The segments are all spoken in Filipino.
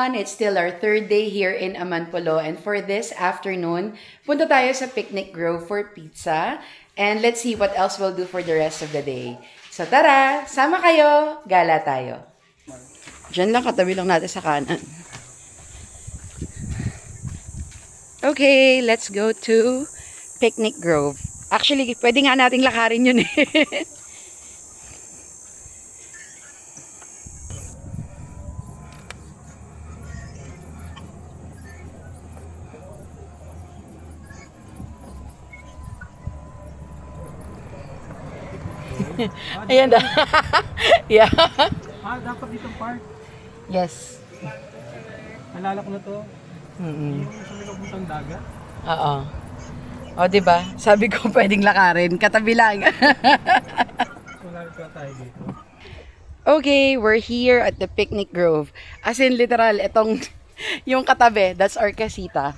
everyone! It's still our third day here in Amanpulo, and for this afternoon, punta tayo sa Picnic Grove for pizza, and let's see what else we'll do for the rest of the day. So tara, sama kayo, gala tayo. Diyan lang, katabi lang natin sa kanan. Okay, let's go to Picnic Grove. Actually, pwede nga nating lakarin yun eh. Ayan na. Yeah. Dapat ditong park. Yes. Nalala ko na to. Mm-mm. Yung sa may kapuntang dagat. Oo. O, diba? Sabi ko pwedeng lakarin. Katabi lang. So, lalito tayo dito. Okay, we're here at the Picnic Grove. As in, literal, itong, yung katabi, that's our casita.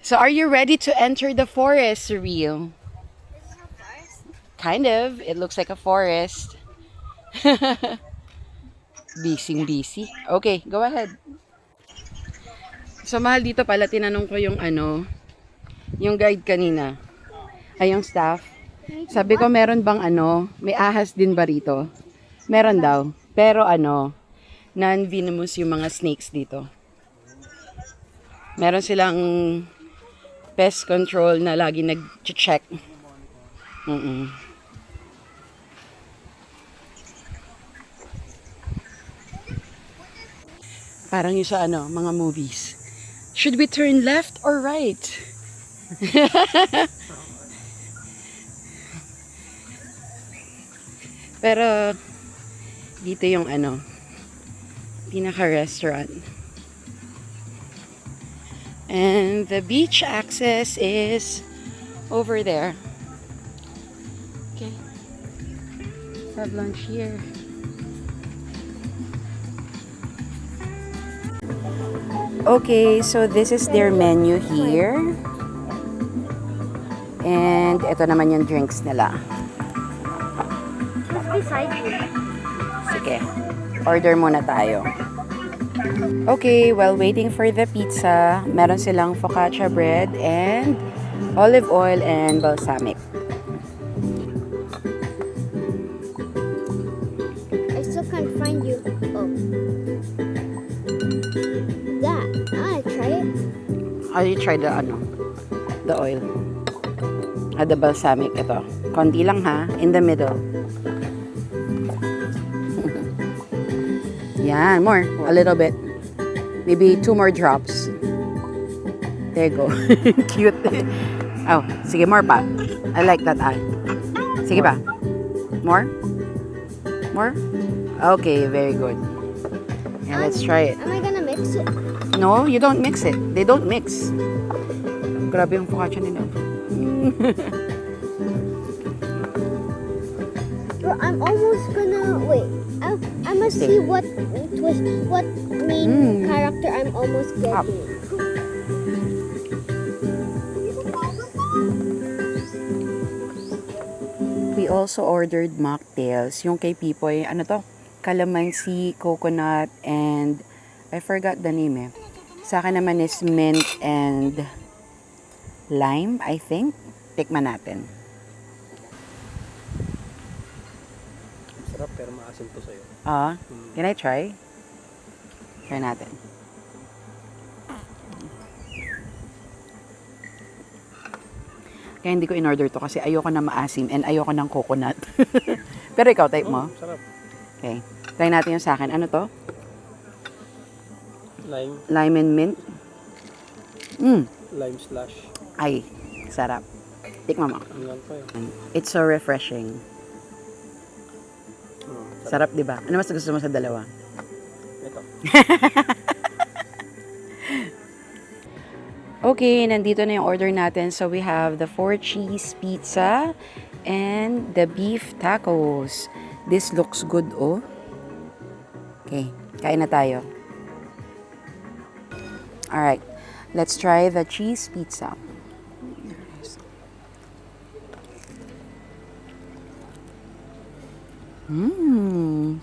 So, are you ready to enter the forest, Surreal? Kind of. It looks like a forest. Busy. Okay, go ahead. So, mahal dito pala, tinanong ko yung yung guide kanina. Ay, yung staff. Sabi ko, meron bang may ahas din ba rito? Meron daw. Pero non-venomous yung mga snakes dito. Meron silang pest control na lagi nag-check. Parang yung sa mga movies. Should we turn left or right? Pero dito yung pinaka-restaurant. And the beach access is over there. Okay. Let's have lunch here. Okay, so this is their menu here. And ito naman yung drinks nila. Who's beside you? Sige, order muna tayo. Okay, while waiting for the pizza, meron silang focaccia bread and olive oil and balsamic. I still can't find you. Oh. That. I try it. How do you try the oil? The balsamic, ito. Konti lang ha, in the middle. Yan, more. A little bit. Maybe 2 more drops. There you go. Cute. Oh, sige, more pa. I like that eye. Sige pa. More? More? Okay, very good. Yeah, let's try it. Am I gonna mix it? No, you don't mix it. They don't mix. Grabe yung focaccia nila. Bro, I'm almost gonna wait. I must see what twist, what main character I'm almost Up. getting. We also ordered mocktails. Yung kay Pipoy, calamansi, coconut, and I forgot the name eh. Sa akin naman is mint and lime, I think. Tikman natin. Sarap pero maasim to sa'yo. Can I try? Try natin. Kaya hindi ko in-order to kasi ayoko na maasim and ayoko ng coconut. Pero ikaw, type mo? Sarap. Okay. Try natin yung sa akin. Ano to? Lime. Lime and mint. Lime slash. Ay, sarap. Tikman mo. Ang lang pa eh. It's so refreshing. Sarap, di ba? Ano mas gusto mo sa dalawa? Ito. Okay, nandito na yung order natin. So we have the 4-cheese pizza and the beef tacos. This looks good, oh. Okay, kain na tayo. Alright, let's try the cheese pizza.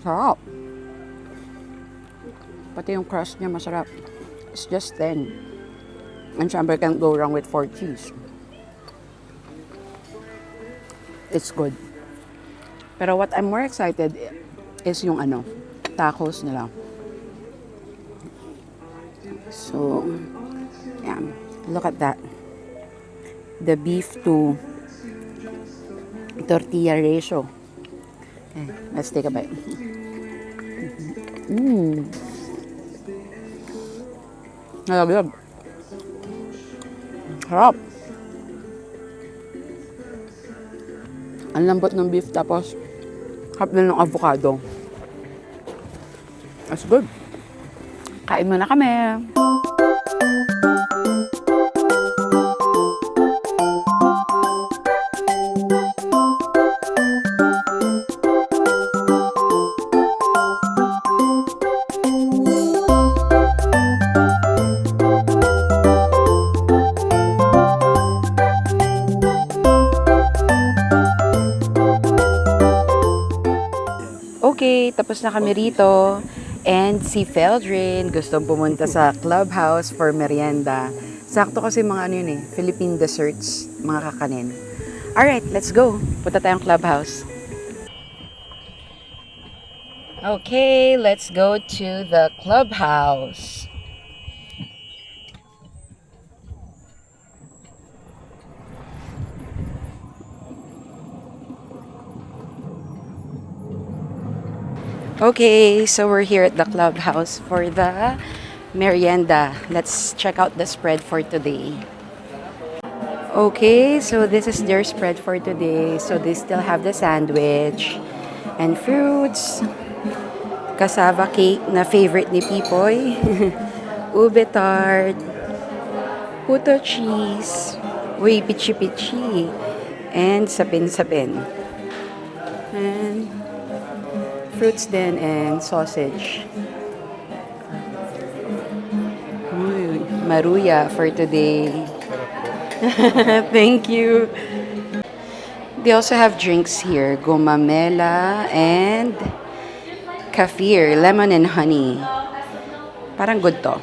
Sarap. Pati yung crust niya masarap. It's just 10. And syempre, can't go wrong with 4 cheese. It's good. Pero what I'm more excited is yung tacos nila. So, yeah. Look at that. The beef to tortilla ratio. Okay, let's take a bite. Nalaglag. Harap. Ang lambot ng beef tapos harap din ng avocado. That's good. Kain muna kami. Okay, tapos na kami rito. And si Feldrin gustong pumunta sa clubhouse for merienda. Sakto kasi mga Philippine desserts, mga kakanin. Alright, let's go. Punta tayong clubhouse. Okay, let's go to the clubhouse. Okay, so we're here at the clubhouse for the merienda. Let's check out the spread for today. Okay, so this is their spread for today. So they still have the sandwich and fruits, cassava cake na favorite ni Pipoy, ube tart, puto cheese, uy, pichi-pichi, and sapin-sapin. And fruits din and sausage. Uy, maruya for today. Thank you. They also have drinks here. Gomamela and kefir, lemon and honey. Parang good to.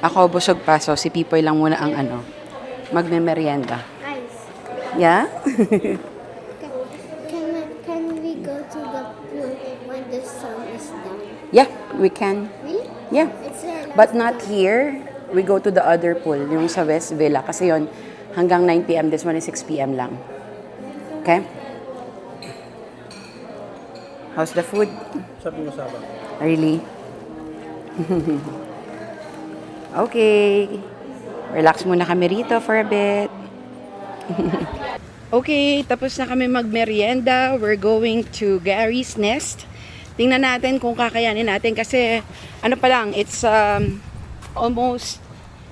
Ako busog pa, so si Pipoy lang muna ang magme-merienda. Guys, Yeah? can we go to the pool when the sun is down? Yeah, we can. Really? Yeah. It's there last But not here. We go to the other pool, yung sa West Villa. Kasi yon hanggang 9 p.m. This one is 6 p.m. lang. Okay? How's the food? Sabi mo Saba. Really? Okay. Relax muna kami rito for a bit. Okay, tapos na kami magmerienda. We're going to Gary's Nest. Tingnan natin kung kakayanin natin kasi pa lang, it's almost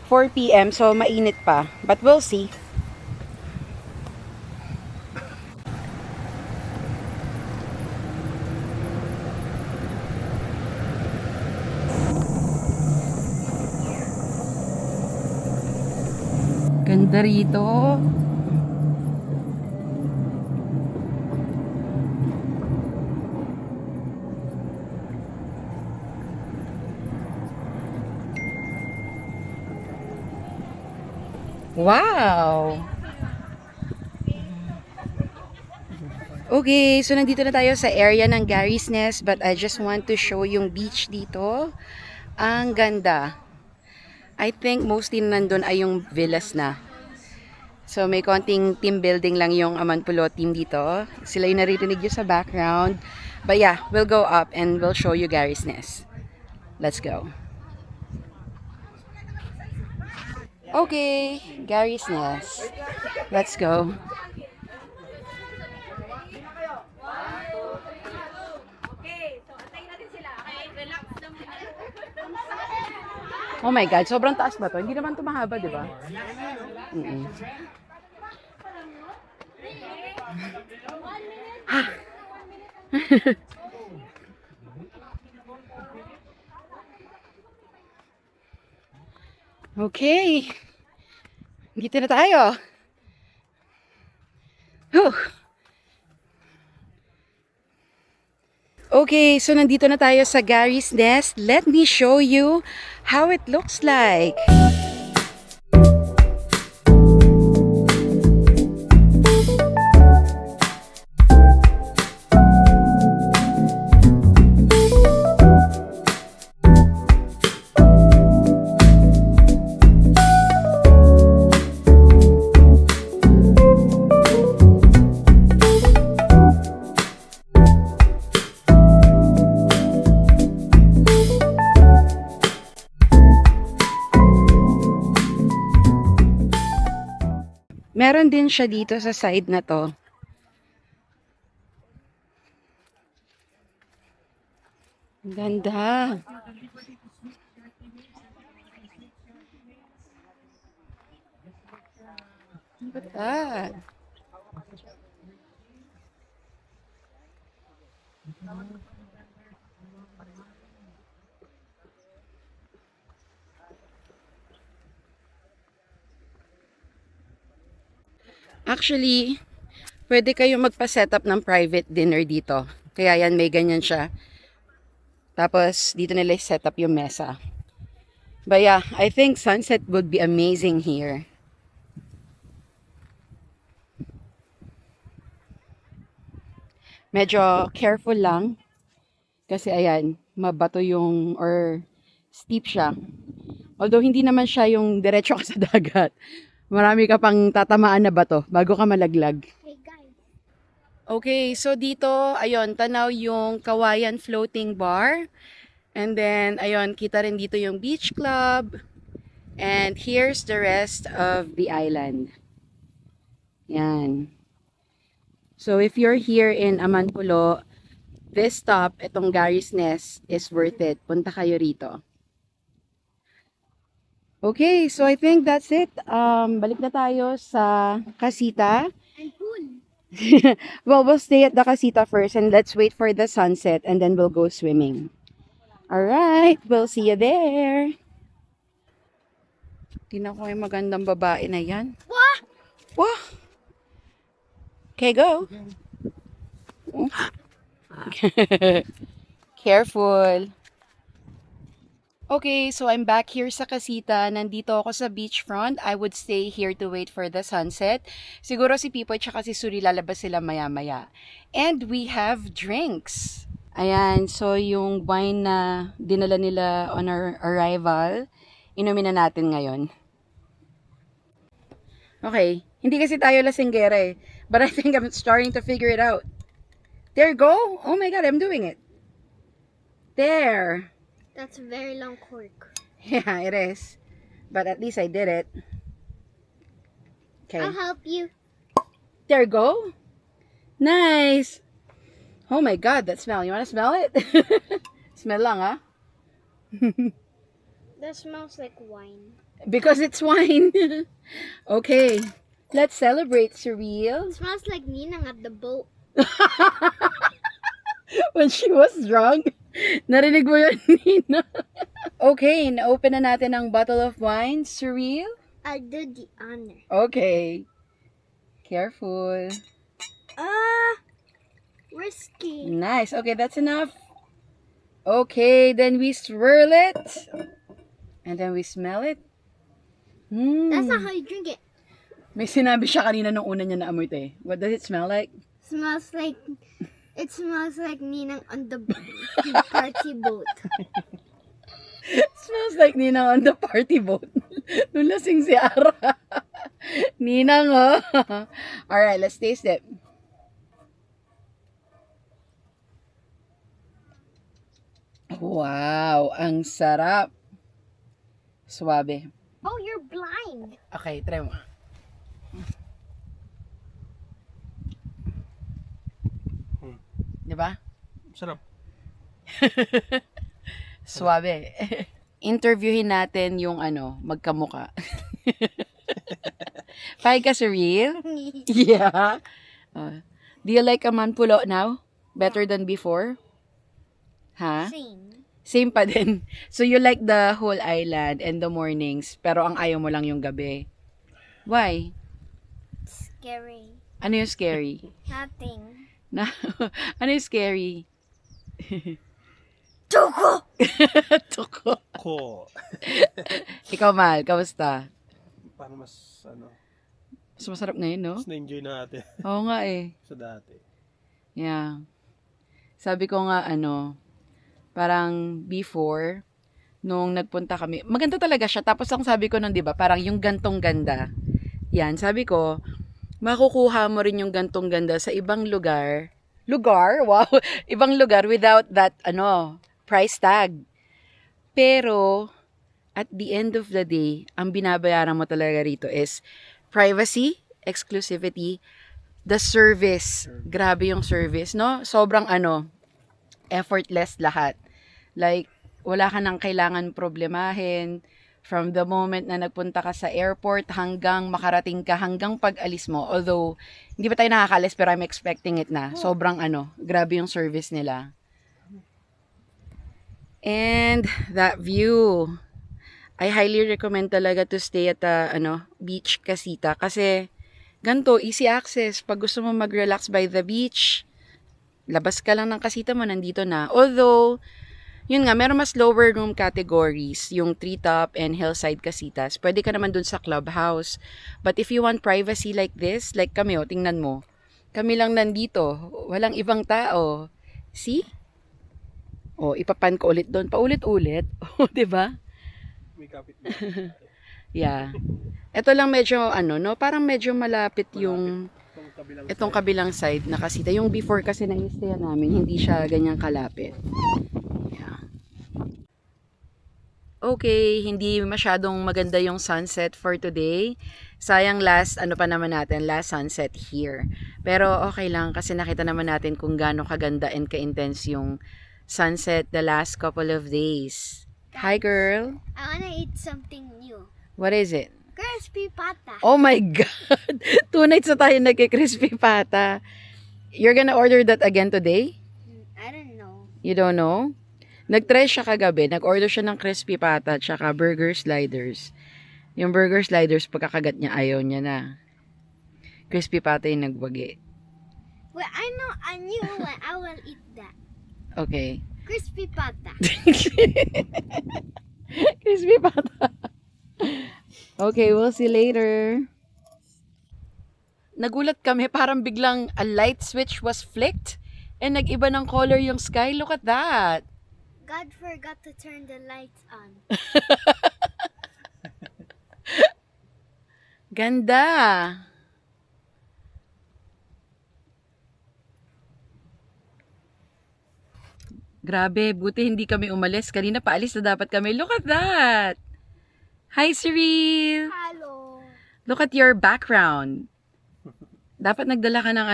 4 p.m. so mainit pa. But we'll see. Ganda rito. Wow! Okay, so nandito na tayo sa area ng Gary's Nest, but I just want to show yung beach dito. Ang ganda. I think mostly nandun ay yung villas na. So may konting team building lang yung Amanpulo team dito. Sila yung naririnig nyo sa background. But yeah, we'll go up and we'll show you Gary's Nest. Let's go. Okay, Gary's Nest. Let's go. Oh my God, sobrang taas ba to? Hindi naman ito mahaba, di ba? Okay. Dito na tayo. Whew. Okay, so nandito na tayo sa Gary's Nest. Let me show you how it looks like. Meron din siya dito sa side na to. Ang ganda. Look at that. Actually, pwede kayo magpa-setup ng private dinner dito. Kaya yan, may ganyan siya. Tapos, dito nila set up yung mesa. But yeah, I think sunset would be amazing here. Medyo careful lang. Kasi ayan, mabato yung, or steep siya. Although, hindi naman siya yung diretso ka sa dagat. Marami ka pang tatamaan na bato bago ka malaglag. Hey guys. Okay, so dito, ayun, tanaw yung Kawayan Floating Bar. And then, ayun, kita rin dito yung beach club. And here's the rest of the island. Yan. So if you're here in Amanpulo, this stop, itong Gary's Nest, is worth it. Punta kayo rito. Okay, so I think that's it. Balik na tayo sa Casita. And pool. Well, we'll stay at the Casita first and let's wait for the sunset and then we'll go swimming. Alright, we'll see you there. Tingnan ko yung magandang babae na yan. What? Wah! Okay, go. Careful. Okay, so I'm back here sa Casita. Nandito ako sa beachfront. I would stay here to wait for the sunset. Siguro si Pipoy tsaka si Suri lalabas sila maya-maya. And we have drinks. Ayan, so yung wine na dinala nila on our arrival, inumin na natin ngayon. Okay, hindi kasi tayo lasinggera eh. But I think I'm starting to figure it out. There you go. Oh my God, I'm doing it. There. That's a very long cork. Yeah, it is. But at least I did it. Okay. I'll help you. There you go. Nice. Oh my God, that smell. You want to smell it? Smell lang, ah. That smells like wine. Because it's wine. Okay. Let's celebrate, Surreal. It smells like Ninang at the boat. When she was drunk. Narinig mo yun, Nina? Okay, na-open na natin ang bottle of wine. Surreal? I did the honor. Okay. Careful. Risky. Nice. Okay, that's enough. Okay, then we swirl it. And then we smell it. That's not how you drink it. May sinabi siya kanina nung una niya naamoy ito eh. What does it smell like? It smells like Ninang on the party boat. It smells like Ninang on the party boat. Nung lasing si Ara. Ninang, oh. Alright, let's taste it. Wow, ang sarap. Suwabe. Oh, you're blind. Okay, try mo. Diba? Sarap. Suwabe. Interviewin natin yung magkamuka. Pahig ka, Surreal? Yeah. Do you like Amanpulo now? Better than before? Ha? Same. Same pa din. So you like the whole island and the mornings, pero ang ayaw mo lang yung gabi. Why? Scary. Ano yung scary? Nothing. Na, ano yung scary? Choco! Tuko. Ko. Ikaw, Mahal, kamusta? Parang mas, Mas masarap ngayon, no? mas na-enjoy natin Oo nga eh. sa dati. Yeah. Sabi ko nga, parang before, nung nagpunta kami, maganda talaga siya. Tapos ang sabi ko nun, di ba, parang yung gantong ganda. Yan, sabi ko, makukuha mo rin yung gantong ganda sa ibang lugar. Lugar? Wow! Ibang lugar without that, price tag. Pero, at the end of the day, ang binabayaran mo talaga rito is privacy, exclusivity, the service. Grabe yung service, no? Sobrang effortless lahat. Like, wala ka nang kailangan problemahin from the moment na nagpunta ka sa airport hanggang makarating ka hanggang pag-alis mo. Although, hindi pa tayo nakakalis pero I'm expecting it na. Sobrang grabe yung service nila. And that view, I highly recommend talaga to stay at beach Casita kasi ganito, easy access. Pag gusto mo mag-relax by the beach, labas ka lang ng Casita mo, nandito na. Although, yun nga, meron mas lower room categories, yung treetop and hillside Casitas. Pwede ka naman dun sa clubhouse. But if you want privacy like this, like kami, tingnan mo. Kami lang nandito, walang ibang tao. See? Ipapan ko ulit doon. Paulit-ulit. Diba? May kapit Yeah. Ito lang medyo, parang medyo malapit yung itong kabilang side na Casita. Yung before kasi na-stay namin, hindi siya ganyang kalapit. Yeah. Okay, hindi masyadong maganda yung sunset for today. Sayang last sunset here. Pero okay lang kasi nakita naman natin kung gaano kaganda and ka-intense yung sunset the last couple of days. Hi, girl. I wanna eat something new. What is it? Crispy pata. Oh my God! 2 nights na tayo nagki-crispy pata. You're gonna order that again today? I don't know. You don't know? Nag-try siya kagabi. Nag-order siya ng crispy pata at saka burger sliders. Yung burger sliders, pagkakagat niya, ayaw niya na. Crispy pata yung nagwagi. Well, I knew when I will eat that. Okay. Crispy pata. Crispy pata. Okay, we'll see later. Nagulat kami, parang biglang a light switch was flicked and nag-iba ng color yung sky. Look at that. God forgot to turn the lights on. Ganda. Grabe, buti hindi kami umalis. Kanina paalis na dapat kami. Look at that. Hi, Cyril. Hello. Look at your background. Dapat nagdala ka ng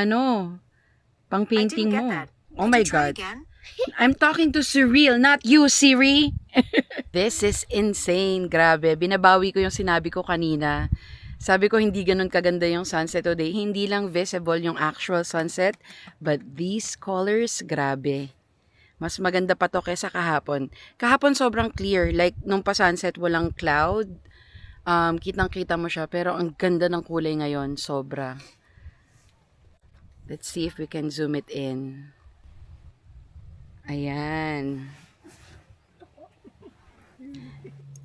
pang painting mo. Oh my God. I'm talking to Cyril, not you, Siri. This is insane. Grabe. Binabawi ko yung sinabi ko kanina. Sabi ko hindi ganun kaganda yung sunset today. Hindi lang visible yung actual sunset, but these colors, grabe. Mas maganda pa to kaysa kahapon. Kahapon sobrang clear. Like, nung pa-sunset, walang cloud. Kitang-kita mo siya. Pero ang ganda ng kulay ngayon. Sobra. Let's see if we can zoom it in. Ayan.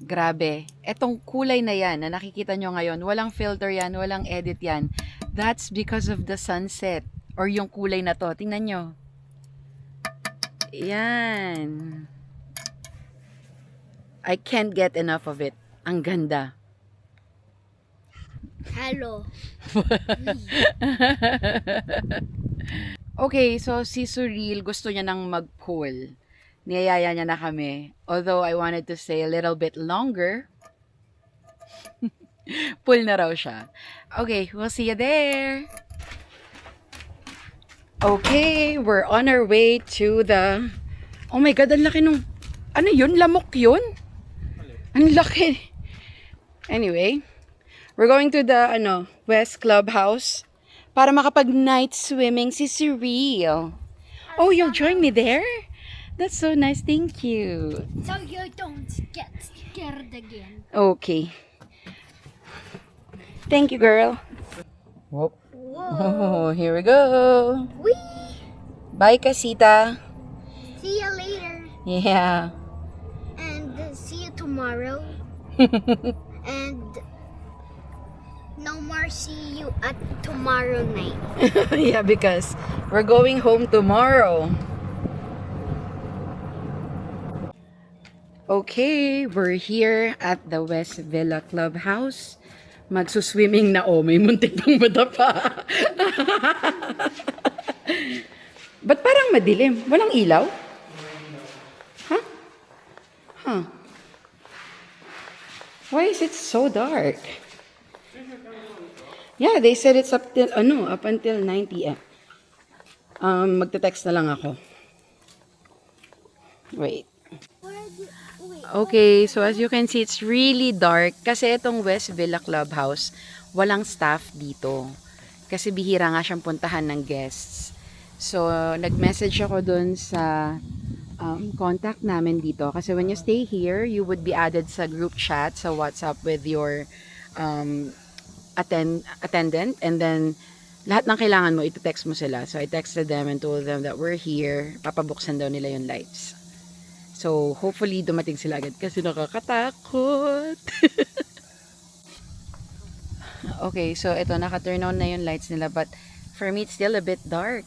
Grabe. Etong kulay na yan na nakikita nyo ngayon, walang filter yan, walang edit yan. That's because of the sunset. Or yung kulay na to. Tingnan nyo. Yan. I can't get enough of it. Ang ganda. Hello. Okay, so si Surreal gusto niya nang mag-pool. Niyayaya niya na kami. Although I wanted to stay a little bit longer. Pool na raw siya. Okay, we'll see you there. Okay, we're on our way to the... Oh my God, ang laki nung... Ano yun? Lamok yun? Ang laki. Anyway, we're going to the West Clubhouse para makapag-night swimming si Cyril. Oh, you'll join me there? That's so nice. Thank you. So you don't get scared again. Okay. Thank you, girl. Whoop. Whoa. Oh, here we go. Whee! Bye, Casita. See you later. Yeah. And see you tomorrow. And no more see you at tomorrow night. Yeah, because we're going home tomorrow. Okay, we're here at the West Villa Clubhouse. Magsuswimming na may muntik pang madapa. Ba't parang madilim? Walang ilaw? Huh? Huh? Why is it so dark? Yeah, they said it's up until 9 p.m. Magte-text na lang ako. Wait. Okay, so as you can see, it's really dark kasi itong West Villa Clubhouse, walang staff dito. Kasi bihira nga siyang puntahan ng guests. So, nag-message ako dun sa contact namin dito. Kasi when you stay here, you would be added sa group chat, sa WhatsApp with your attendant. And then, lahat ng kailangan mo, iti-text mo sila. So, I texted them and told them that we're here. Papabuksan daw nila yung lights. So, hopefully, dumating sila agad kasi nakakatakot. Okay, so ito, naka-turn on na yung lights nila. But, for me, it's still a bit dark.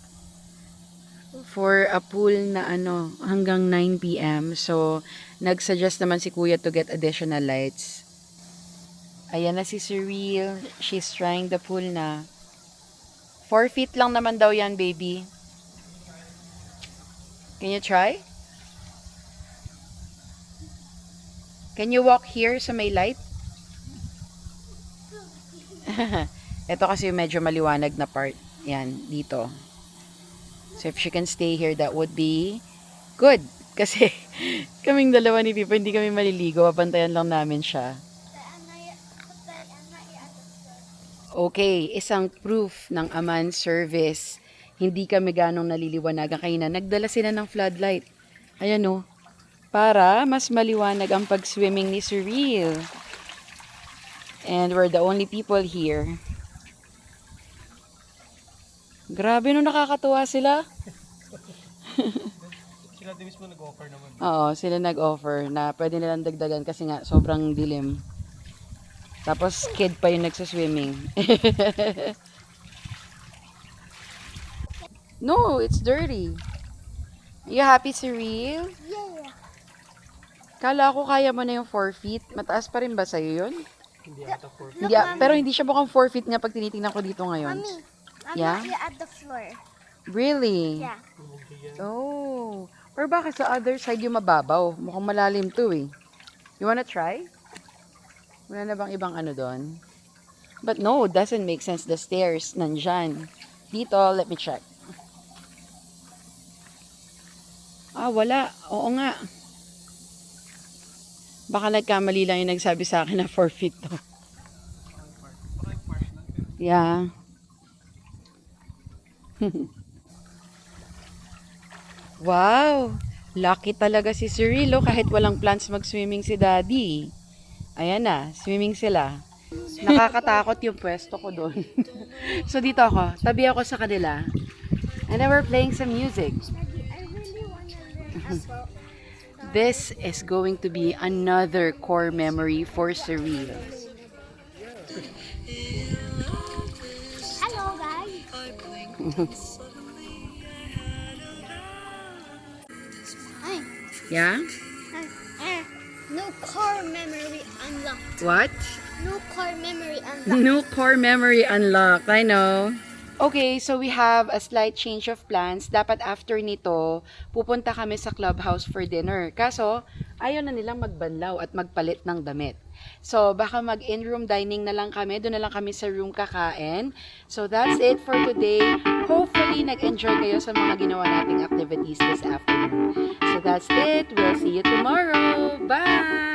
For a pool na hanggang 9 p.m. So, nag-suggest naman si Kuya to get additional lights. Ayan na si Cyril. She's trying the pool na. 4 feet lang naman daw yan, baby. Can you try? Can you walk here sa may light? Ito kasi medyo maliwanag na part. Yan, dito. So if she can stay here, that would be good. Kasi kaming dalawa ni Pipa, hindi kami maliligo. Papantayan lang namin siya. Okay, isang proof ng Aman service. Hindi kami ganong naliliwanagan kanina. Nagdala sila ng floodlight. Ayan o. Para mas maliwanag ang pag-swimming ni Cyril. And we're the only people here. Grabe no, nakakatuwa sila. Sila din mismo nag-offer naman. Oo, sila nag-offer na pwede nilang dagdagan kasi nga sobrang dilim. Tapos kid pa yung nagsaswimming. No, it's dirty. You happy, Cyril? Yeah. Kala ko kaya mo na yung 4 feet. Mataas pa rin ba sa'yo yun? Hindi ata 4 feet. Hindi, pero hindi siya mukhang 4 feet nga pag tinitingnan ko dito ngayon. Mommy, I'm Yeah? not yet at the floor. Really? Yeah. Oh. Or bakit sa other side yung mababaw? Mukhang malalim to eh. You wanna try? Wala na bang ibang doon? But no, doesn't make sense. The stairs, nandyan. Dito, let me check. Ah, wala. Oo nga. Baka nagkamali lang yung nagsabi sa akin na 4 feet to. Yeah. Wow! Lucky talaga si Cyril, kahit walang plans mag-swimming si Daddy. Ayan na, swimming sila. Nakakatakot yung pwesto ko doon. So dito ako, tabi ako sa kanila. And then we're playing some music. Daddy, I really want to learn about. This is going to be another core memory for Cyril. Hello, guys. Hi. Yeah? No core memory unlocked. What? No core memory unlocked. No core memory unlocked. I know. Okay, so we have a slight change of plans. Dapat after nito, pupunta kami sa clubhouse for dinner. Kaso, ayaw na nilang magbanlaw at magpalit ng damit. So, baka mag-in-room dining na lang kami. Doon na lang kami sa room kakain. So, that's it for today. Hopefully, nag-enjoy kayo sa mga ginawa nating activities this afternoon. So, that's it. We'll see you tomorrow. Bye!